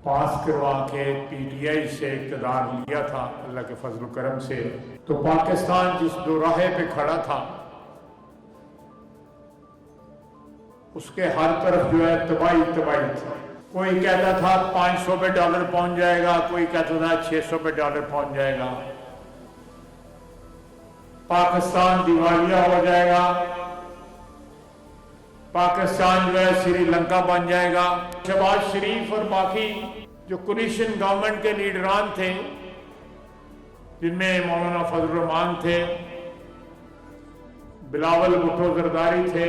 پاس کروا کے P T I سے اقتدار لیا تھا اللہ کے فضل و کرم سے، تو پاکستان جس دوراہے پہ کھڑا تھا اس کے ہر طرف جو ہے تباہی تباہی تھی۔ کوئی کہتا تھا 500 پہ ڈالر پہنچ جائے گا، کوئی کہتا تھا 600 پہ ڈالر پہنچ جائے گا، پاکستان دیوالیہ ہو جائے گا، پاکستان جو ہے سری لنکا بن جائے گا۔ شہباز شریف اور باقی جو کولیشن گورنمنٹ کے لیڈران تھے، جن میں مولانا فضل الرحمان تھے، بلاول بھٹو زرداری تھے،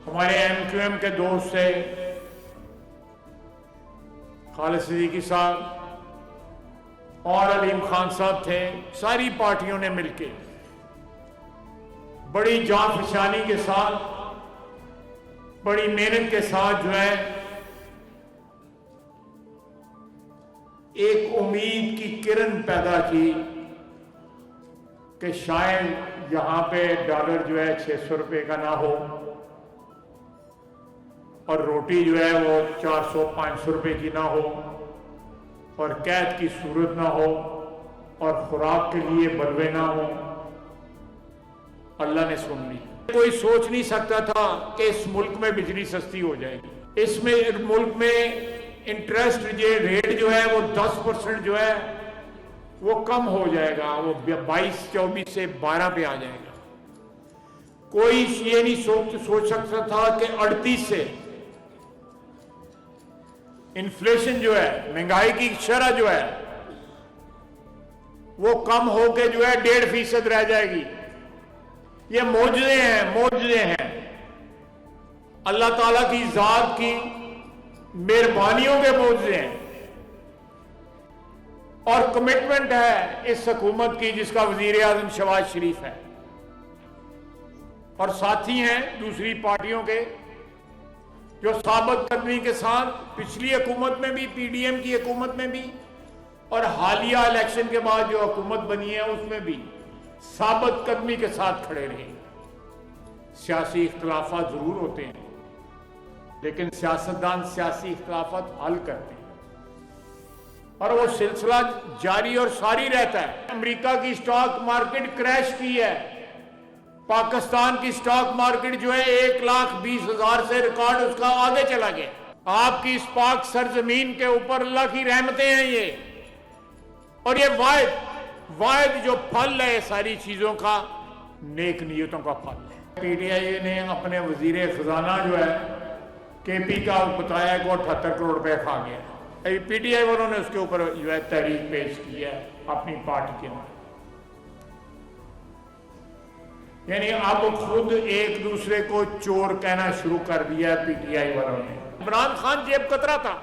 ہمارے ایم کیو ایم کے دوست تھے خالد صدیقی صاحب اور علیم خان صاحب تھے، ساری پارٹیوں نے مل کے بڑی جان فشانی کے ساتھ، بڑی محنت کے ساتھ جو ہے ایک امید کی کرن پیدا کی کہ شاید یہاں پہ ڈالر جو ہے 600 روپے کا نہ ہو اور روٹی جو ہے وہ 400-500 روپے کی نہ ہو اور قید کی صورت نہ ہو اور خوراک کے لیے بلوے نہ ہو۔ اللہ نے سن لی۔ کوئی سوچ نہیں سکتا تھا کہ اس ملک میں بجلی سستی ہو جائے گی، اس میں ملک میں انٹرسٹ ریٹ جو ہے وہ 10% جو ہے وہ کم ہو جائے گا، وہ 22-24 سے 12 پہ آ جائے گا۔ کوئی یہ نہیں سوچ سکتا تھا کہ 38 سے انفلیشن جو ہے، مہنگائی کی شرح جو ہے وہ کم ہو کے جو ہے 1.5% رہ جائے گی۔ یہ معجزے ہیں، معجزے ہیں، اللہ تعالیٰ کی ذات کی مہربانیوں کے معجزے ہیں، اور کمٹمنٹ ہے اس حکومت کی جس کا وزیر اعظم شہباز شریف ہے، اور ساتھی ہیں دوسری پارٹیوں کے جو ثابت قدمی کے ساتھ پچھلی حکومت میں بھی، پی ڈی ایم کی حکومت میں بھی، اور حالیہ الیکشن کے بعد جو حکومت بنی ہے اس میں بھی ثابت قدمی کے ساتھ کھڑے رہے۔ سیاسی اختلافات ضرور ہوتے ہیں لیکن سیاستدان سیاسی اختلافات حل کرتے ہیں، اور وہ سلسلہ جاری اور ساری رہتا ہے۔ امریکہ کی سٹاک مارکیٹ کریش کی ہے، پاکستان کی سٹاک مارکیٹ جو ہے 1,20,000 سے ریکارڈ اس کا آگے چلا گیا۔ آپ کی اس پاک سرزمین کے اوپر اللہ کی رحمتیں ہیں یہ، اور یہ واحد جو پھل ہے ساری چیزوں کا نیک نیتوں کا پھل ہے۔ پی ٹی آئی نے اپنے وزیر خزانہ جو ہے کے پی کا بتایا کہ وہ 78 کروڑ روپے کھا گیا۔ پی ٹی آئی والوں نے اس کے اوپر جو ہے تحریک پیش کی ہے اپنی پارٹی کے اندر، یعنی اب خود ایک دوسرے کو چور کہنا شروع کر دیا ہے پی ٹی آئی والوں نے۔ عمران خان جیب کترا تھا،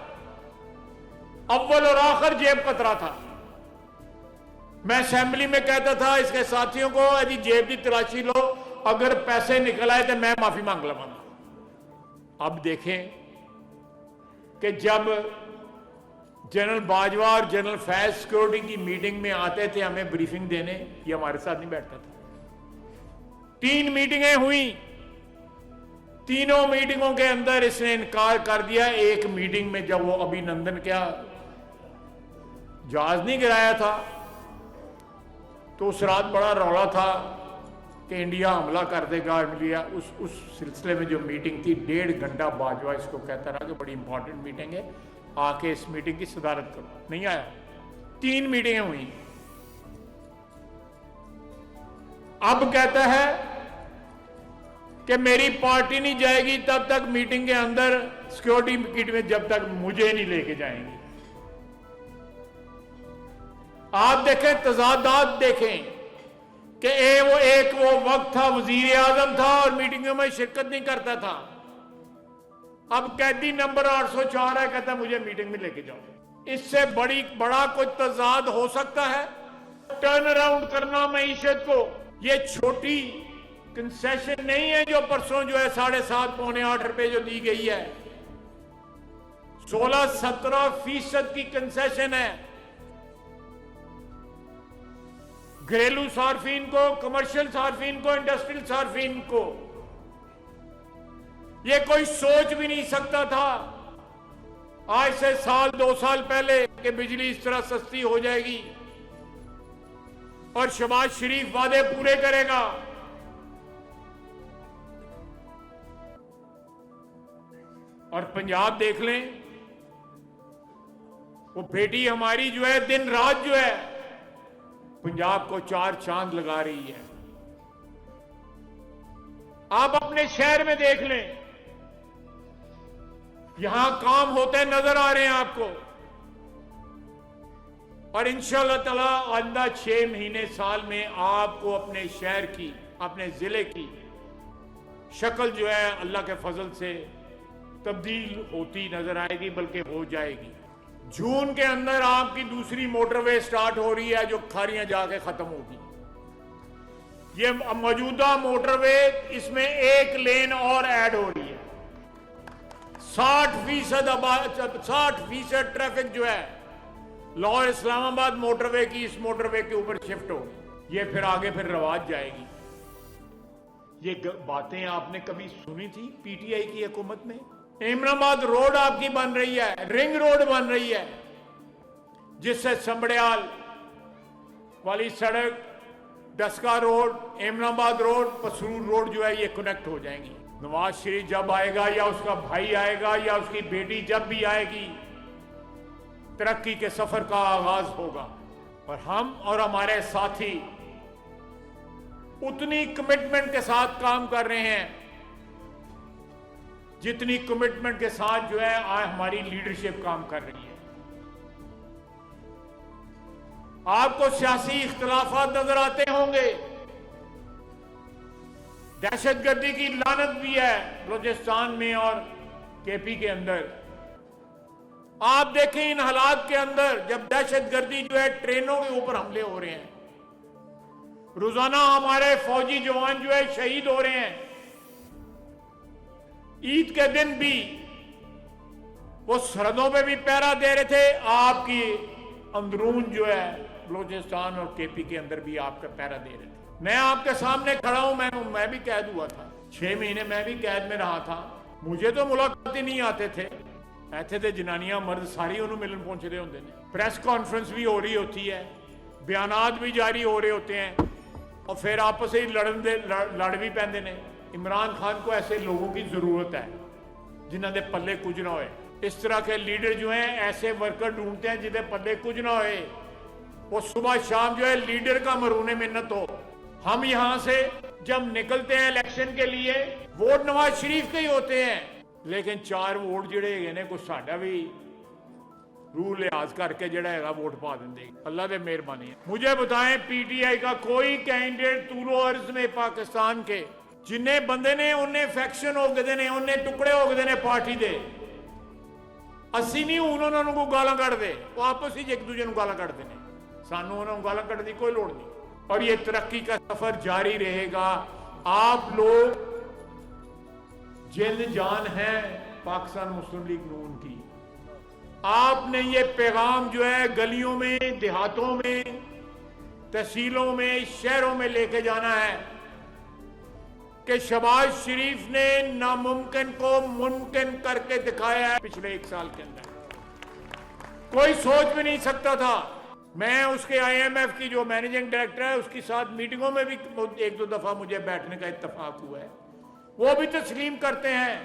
اول اور آخر جیب کترا تھا۔ میں اسمبلی میں کہتا تھا اس کے ساتھیوں کو جی جیب کی تلاشی لو، اگر پیسے نکل آئے تو میں معافی مانگ لوں۔ اب دیکھیں کہ جب جنرل باجوہ اور جنرل فیض سیکورٹی کی میٹنگ میں آتے تھے ہمیں بریفنگ دینے، یہ ہمارے ساتھ نہیں بیٹھتا تھا۔ 3 میٹنگیں ہوئیں، تینوں میٹنگوں کے اندر اس نے انکار کر دیا۔ ایک میٹنگ میں جب وہ ابھی نندن کیا جہاز نہیں گرایا تھا تو اس رات بڑا رولا تھا کہ انڈیا حملہ کر دے گا انڈیا، اس سلسلے میں جو میٹنگ تھی 1.5 گھنٹہ باجوہ اس کو کہتا رہا کہ بڑی امپورٹنٹ میٹنگ ہے، آ کے اس میٹنگ کی صدارت کرو، نہیں آیا۔ 3 میٹنگیں ہوئیں، اب کہتا ہے کہ میری پارٹی نہیں جائے گی تب تک میٹنگ کے اندر سیکورٹی کٹ میں جب تک مجھے نہیں لے کے جائیں گی۔ آپ دیکھیں تضادات دیکھیں کہ وہ وقت تھا وزیر اعظم تھا اور میٹنگوں میں شرکت نہیں کرتا تھا، اب قیدی نمبر 804 ہے، کہتا ہے مجھے میٹنگ میں لے کے جاؤ۔ اس سے بڑا کوئی تضاد ہو سکتا ہے؟ ٹرن اراؤنڈ کرنا معیشت کو، یہ چھوٹی کنسیشن نہیں ہے جو پرسوں جو ہے 7.5 پونے 8 روپے جو دی گئی ہے، 16-17% کی کنسیشن ہے گھریلو صارفین کو، کمرشل صارفین کو، انڈسٹریل صارفین کو۔ یہ کوئی سوچ بھی نہیں سکتا تھا آج سے سال 2 سال پہلے کہ بجلی اس طرح سستی ہو جائے گی اور شہباز شریف وعدے پورے کرے گا. اور پنجاب دیکھ لیں, وہ بیٹی ہماری جو ہے دن رات جو ہے پنجاب کو 4 چاند لگا رہی ہے. آپ اپنے شہر میں دیکھ لیں, یہاں کام ہوتے نظر آ رہے ہیں آپ کو, اور انشاءاللہ تعالی آئندہ 6 مہینے سال میں آپ کو اپنے شہر کی, اپنے ضلع کی شکل جو ہے اللہ کے فضل سے تبدیل ہوتی نظر آئے گی, بلکہ ہو جائے گی. جون کے اندر آپ کی دوسری موٹر وے سٹارٹ ہو رہی ہے جو کھاریاں جا کے ختم ہوگی. یہ موجودہ موٹر وے, اس میں 1 لین اور ایڈ ہو رہی ہے. 60% ٹریفک جو ہے لاہور اسلام آباد موٹر وے کی اس موٹر وے کے اوپر شفٹ ہوگی. یہ پھر آگے پھر رواج جائے گی. یہ باتیں آپ نے کبھی سنی تھی پی ٹی آئی کی حکومت میں؟ امن آباد روڈ آپ کی بن رہی ہے, رنگ روڈ بن رہی ہے, جس سے سمبڑیال والی سڑک, ڈسکا روڈ, امن آباد روڈ, پسرور روڈ جو ہے یہ کنیکٹ ہو جائیں گی. نواز شریف جب آئے گا یا اس کا بھائی آئے گا یا اس کی بیٹی جب بھی آئے گی, ترقی کے سفر کا آغاز ہوگا. اور ہم اور ہمارے ساتھی اتنی کمٹمنٹ کے ساتھ کام کر رہے ہیں جتنی کمٹمنٹ کے ساتھ جو ہے آج ہماری لیڈرشپ کام کر رہی ہے. آپ کو سیاسی اختلافات نظر آتے ہوں گے, دہشت گردی کی لعنت بھی ہے بلوچستان میں اور کے پی کے اندر. آپ دیکھیں ان حالات کے اندر جب دہشت گردی جو ہے ٹرینوں کے اوپر حملے ہو رہے ہیں, روزانہ ہمارے فوجی جوان جو ہے شہید ہو رہے ہیں. عید کے دن بھی وہ سرحدوں پہ بھی پہرا دے رہے تھے, آپ کی اندرون جو ہے بلوچستان اور کے پی کے اندر بھی آپ کا پہرا دے رہے تھے. میں آپ کے سامنے کھڑا ہوں, میں بھی قید ہوا تھا, 6 مہینے میں بھی قید میں رہا تھا. مجھے تو ملاقات ہی نہیں آتے تھے, ایسے تھے جنانیاں مرد ساری انہوں ملن پہنچ رہے ہوتے ہیں. پریس کانفرنس بھی ہو رہی ہوتی ہے, بیانات بھی جاری ہو رہے ہوتے ہیں, اور پھر آپس ہی لڑ بھی پیندے نے. عمران خان کو ایسے لوگوں کی ضرورت ہے جنہوں نے پلے کچھ نہ ہوئے. اس طرح کے لیڈر جو ہیں ایسے ورکر ڈھونڈتے ہیں جنہیں پلے کچھ نہ ہوئے, وہ صبح شام جو ہے لیڈر کا مرہون منت ہو. ہم یہاں سے جب نکلتے ہیں الیکشن کے لیے ووٹ نواز شریف کے ہی ہوتے ہیں, لیکن 4 ووٹ جڑے ہیں کچھ ساڈا بھی روح لحاظ کر کے جڑا ہے ووٹ پا دیں. اللہ دے مہربانی ہے. مجھے بتائیں پی ٹی آئی کا کوئی کینڈیڈیٹ طول و عرض میں پاکستان کے جنہیں بندے نے انہیں فیکشن ہو گئے نے, انہیں ٹکڑے ہو گئے نے پارٹی دے, اسی نہیں انہوں کو گالاں کٹ دے, وہ آپس ہی ایک دوسرے کو گالاں کٹتے ہیں. سانوں انہوں گالاں کٹ دی کوئی لوڑ نہیں. اور یہ ترقی کا سفر جاری رہے گا. آپ لوگ جلد جان ہیں پاکستان مسلم لیگ نون کی. آپ نے یہ پیغام جو ہے گلیوں میں, دیہاتوں میں, تحصیلوں میں, شہروں میں لے کے جانا ہے کہ شہباز شریف نے ناممکن کو ممکن کر کے دکھایا ہے. پچھلے 1 سال کے اندر کوئی سوچ بھی نہیں سکتا تھا. میں اس کے آئی ایم ایف کی جو مینیجنگ ڈائریکٹر ہے اس کی ساتھ میٹنگوں میں بھی 1-2 دفعہ مجھے بیٹھنے کا اتفاق ہوا ہے. وہ بھی تسلیم کرتے ہیں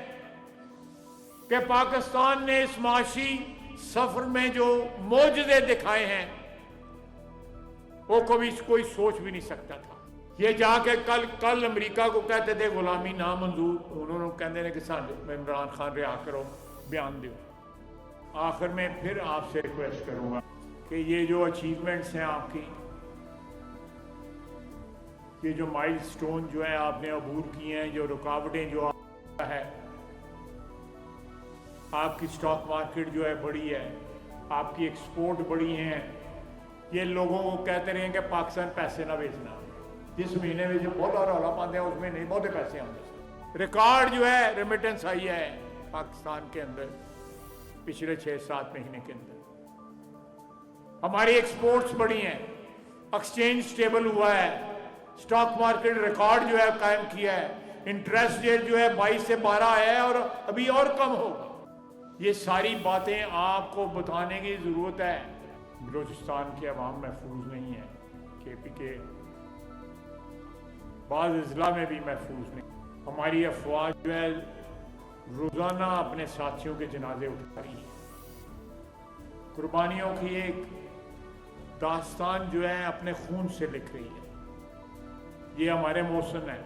کہ پاکستان نے اس معاشی سفر میں جو معجزے دکھائے ہیں وہ کبھی کوئی سوچ بھی نہیں سکتا تھا. یہ جا کے کل امریکہ کو کہتے تھے غلامی نامنظور, انہوں نے کہتے ہیں کہ سانڈے عمران خان رہا کرو, بیان دیو. آخر میں پھر آپ سے ریکویسٹ کروں گا کہ یہ جو اچیومنٹس ہیں آپ کی, یہ جو مائل سٹون جو ہے آپ نے عبور کی ہیں, جو رکاوٹیں جو ہے, آپ کی سٹاک مارکیٹ جو ہے بڑی ہے, آپ کی ایکسپورٹ بڑی ہیں. یہ لوگوں کو کہتے رہے کہ پاکستان پیسے نہ بیچنا, جس مہینے میں جو بہت رولا پاتے ہیں اس میں نہیں بہت پیسے آتے. ریکارڈ جو ہے ریمیٹنس آئی ہے پاکستان کے اندر پچھلے 6-7 مہینے کے اندر. ہماری ایکسپورٹس بڑی ہیں, ایکسچینج سٹیبل ہوا ہے, سٹاک مارکیٹ ریکارڈ جو ہے قائم کیا ہے, انٹرسٹ ریٹ جو ہے 22 سے 12 آیا ہے اور ابھی اور کم ہوگا. یہ ساری باتیں آپ کو بتانے کی ضرورت ہے. بلوچستان کے عوام محفوظ نہیں ہے, کے پی کے بعض اضلاع میں بھی محفوظ نہیں. ہماری افواج جو ہے روزانہ اپنے ساتھیوں کے جنازے اٹھا رہی ہے, قربانیوں کی ایک داستان جو ہے اپنے خون سے لکھ رہی ہے. یہ ہمارے محسن ہیں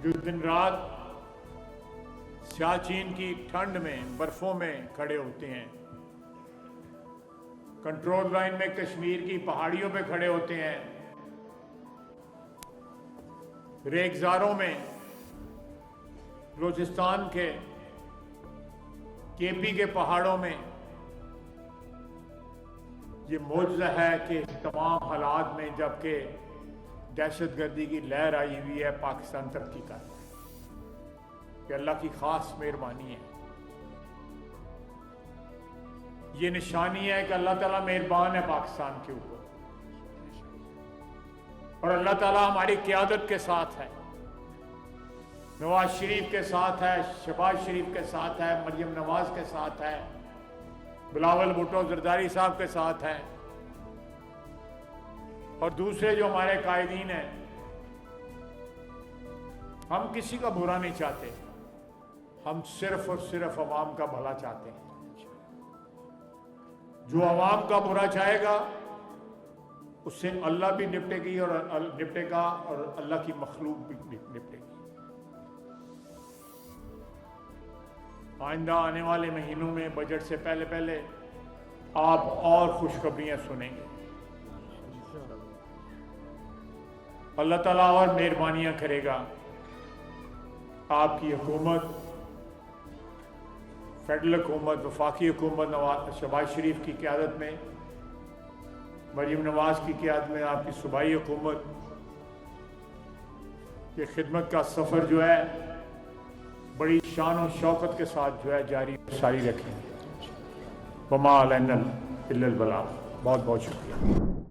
جو دن رات سیاچین کی ٹھنڈ میں برفوں میں کھڑے ہوتے ہیں, کنٹرول لائن میں کشمیر کی پہاڑیوں پہ کھڑے ہوتے ہیں, ریگزاروں میں بلوچستان کے کے پی کے پہاڑوں میں. یہ معجزہ ہے کہ تمام حالات میں جبکہ دہشت گردی کی لہر آئی ہوئی ہے پاکستان ترقی کر رہا ہے, کہ اللہ کی خاص مہربانی ہے. یہ نشانی ہے کہ اللہ تعالیٰ مہربان ہے پاکستان کے اوپر, اور اللہ تعالیٰ ہماری قیادت کے ساتھ ہے, نواز شریف کے ساتھ ہے, شہباز شریف کے ساتھ ہے, مریم نواز کے ساتھ ہے, بلاول بھٹو زرداری صاحب کے ساتھ ہے, اور دوسرے جو ہمارے قائدین ہیں. ہم کسی کا برا نہیں چاہتے, ہم صرف اور صرف عوام کا بھلا چاہتے ہیں. جو عوام کا برا چاہے گا اس سے اللہ بھی نپٹے گی اور نپٹے گا, اور اللہ کی مخلوق بھی نپٹے گی. آئندہ آنے والے مہینوں میں بجٹ سے پہلے پہلے آپ اور خوشخبریاں سنیں گے. اللہ تعالیٰ اور مہربانیاں کرے گا. آپ کی حکومت, فیڈرل حکومت, وفاقی حکومت شہباز شریف کی قیادت میں, مریم نواز کی قیادت میں آپ کی صوبائی حکومت, یہ خدمت کا سفر جو ہے بڑی شان و شوکت کے ساتھ جو ہے جاری ساری رکھیں. وما علینا الا البلاغ. بہت بہت شکریہ.